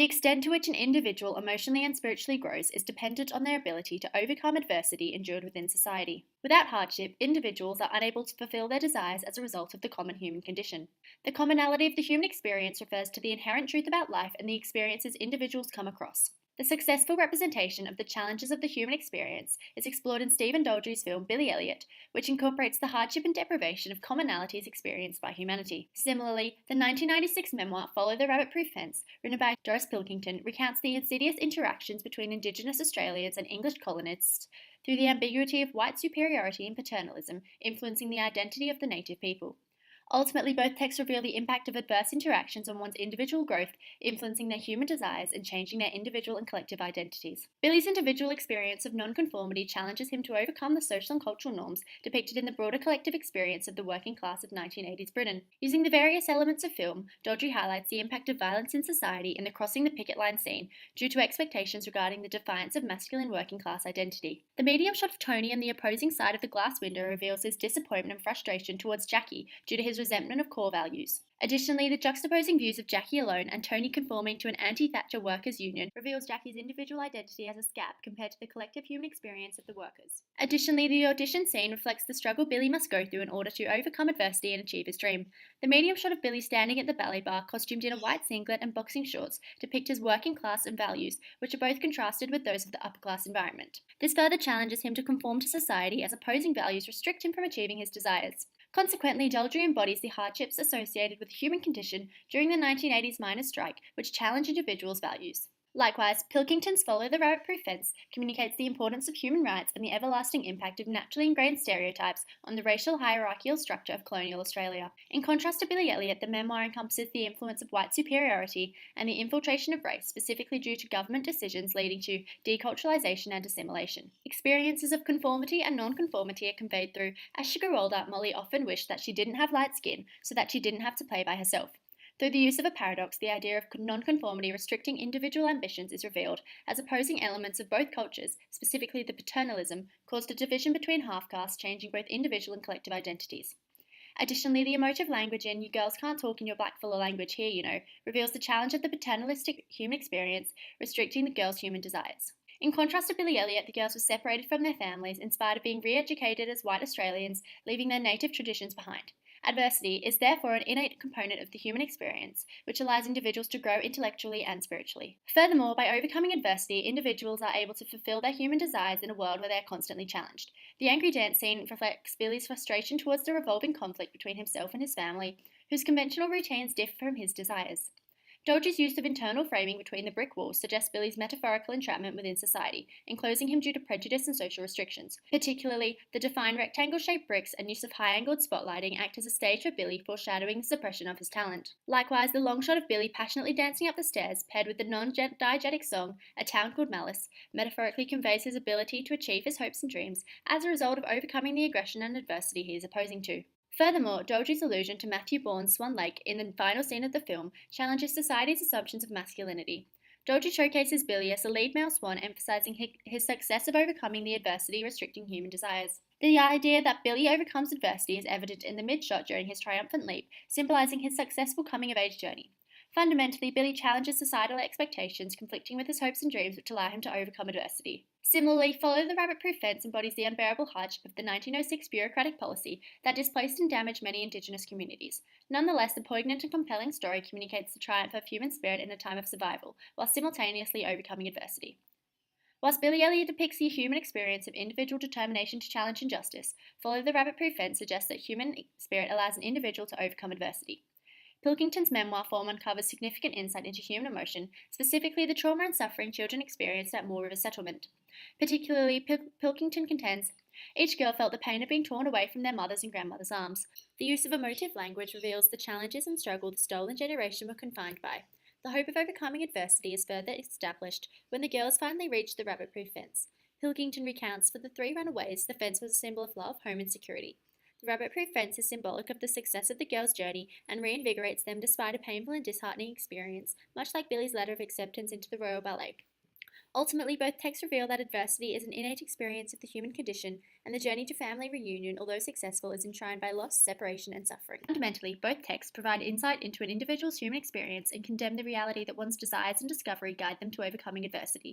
The extent to which an individual emotionally and spiritually grows is dependent on their ability to overcome adversity endured within society. Without hardship, individuals are unable to fulfill their desires as a result of the common human condition. The commonality of the human experience refers to the inherent truth about life and the experiences individuals come across. The successful representation of the challenges of the human experience is explored in Stephen Daldry's film Billy Elliot, which incorporates the hardship and deprivation of commonalities experienced by humanity. Similarly, the 1996 memoir Follow the Rabbit-Proof Fence, written by Doris Pilkington, recounts the insidious interactions between Indigenous Australians and English colonists through the ambiguity of white superiority and paternalism influencing the identity of the native people. Ultimately, both texts reveal the impact of adverse interactions on one's individual growth, influencing their human desires and changing their individual and collective identities. Billy's individual experience of nonconformity challenges him to overcome the social and cultural norms depicted in the broader collective experience of the working class of 1980s Britain. Using the various elements of film, Daldry highlights the impact of violence in society in the crossing the picket line scene due to expectations regarding the defiance of masculine working class identity. The medium shot of Tony on the opposing side of the glass window reveals his disappointment and frustration towards Jackie due to his resentment of core values. Additionally, the juxtaposing views of Jackie alone and Tony conforming to an anti-Thatcher workers' union reveals Jackie's individual identity as a scab compared to the collective human experience of the workers. Additionally, the audition scene reflects the struggle Billy must go through in order to overcome adversity and achieve his dream. The medium shot of Billy standing at the ballet bar, costumed in a white singlet and boxing shorts, depict his working class and values, which are both contrasted with those of the upper class environment. This further challenges him to conform to society as opposing values restrict him from achieving his desires. Consequently, Daldry embodies the hardships associated with the human condition during the 1980s miners' strike, which challenge individuals' values. Likewise, Pilkington's Follow the Rabbit-Proof Fence communicates the importance of human rights and the everlasting impact of naturally ingrained stereotypes on the racial hierarchical structure of colonial Australia. In contrast to Billy Elliot, the memoir encompasses the influence of white superiority and the infiltration of race, specifically due to government decisions leading to deculturalization and assimilation. Experiences of conformity and nonconformity are conveyed through, as she grew older, Molly often wished that she didn't have light skin so that she didn't have to play by herself. Through the use of a paradox, the idea of nonconformity restricting individual ambitions is revealed, as opposing elements of both cultures, specifically the paternalism, caused a division between half-castes, changing both individual and collective identities. Additionally, the emotive language in You Girls Can't Talk in Your Blackfellow Language Here, You Know, reveals the challenge of the paternalistic human experience restricting the girls' human desires. In contrast to Billy Elliot, the girls were separated from their families in spite of being re-educated as white Australians, leaving their native traditions behind. Adversity is therefore an innate component of the human experience, which allows individuals to grow intellectually and spiritually. Furthermore, by overcoming adversity, individuals are able to fulfill their human desires in a world where they are constantly challenged. The angry dance scene reflects Billy's frustration towards the revolving conflict between himself and his family, whose conventional routines differ from his desires. Daldry's use of internal framing between the brick walls suggests Billy's metaphorical entrapment within society, enclosing him due to prejudice and social restrictions. Particularly, the defined rectangle-shaped bricks and use of high-angled spotlighting act as a stage for Billy, foreshadowing the suppression of his talent. Likewise, the long shot of Billy passionately dancing up the stairs, paired with the non-diegetic song, A Town Called Malice, metaphorically conveys his ability to achieve his hopes and dreams as a result of overcoming the aggression and adversity he is opposing to. Furthermore, Daldry's allusion to Matthew Bourne's Swan Lake in the final scene of the film challenges society's assumptions of masculinity. Daldry showcases Billy as the lead male swan, emphasizing his success of overcoming the adversity restricting human desires. The idea that Billy overcomes adversity is evident in the mid-shot during his triumphant leap, symbolizing his successful coming-of-age journey. Fundamentally, Billy challenges societal expectations, conflicting with his hopes and dreams which allow him to overcome adversity. Similarly, Follow the Rabbit-Proof Fence embodies the unbearable hardship of the 1906 bureaucratic policy that displaced and damaged many Indigenous communities. Nonetheless, the poignant and compelling story communicates the triumph of human spirit in a time of survival, while simultaneously overcoming adversity. Whilst Billy Elliot depicts the human experience of individual determination to challenge injustice, Follow the Rabbit-Proof Fence suggests that human spirit allows an individual to overcome adversity. Pilkington's memoir form uncovers significant insight into human emotion, specifically the trauma and suffering children experienced at Moore River Settlement. Particularly, Pilkington contends, each girl felt the pain of being torn away from their mother's and grandmother's arms. The use of emotive language reveals the challenges and struggle the stolen generation were confined by. The hope of overcoming adversity is further established when the girls finally reach the rabbit-proof fence. Pilkington recounts, for the three runaways, the fence was a symbol of love, home, and security. The rabbit-proof fence is symbolic of the success of the girls' journey and reinvigorates them despite a painful and disheartening experience, much like Billy's letter of acceptance into the Royal Ballet. Ultimately, both texts reveal that adversity is an innate experience of the human condition, and the journey to family reunion, although successful, is enshrined by loss, separation, and suffering. Fundamentally, both texts provide insight into an individual's human experience and condemn the reality that one's desires and discovery guide them to overcoming adversity.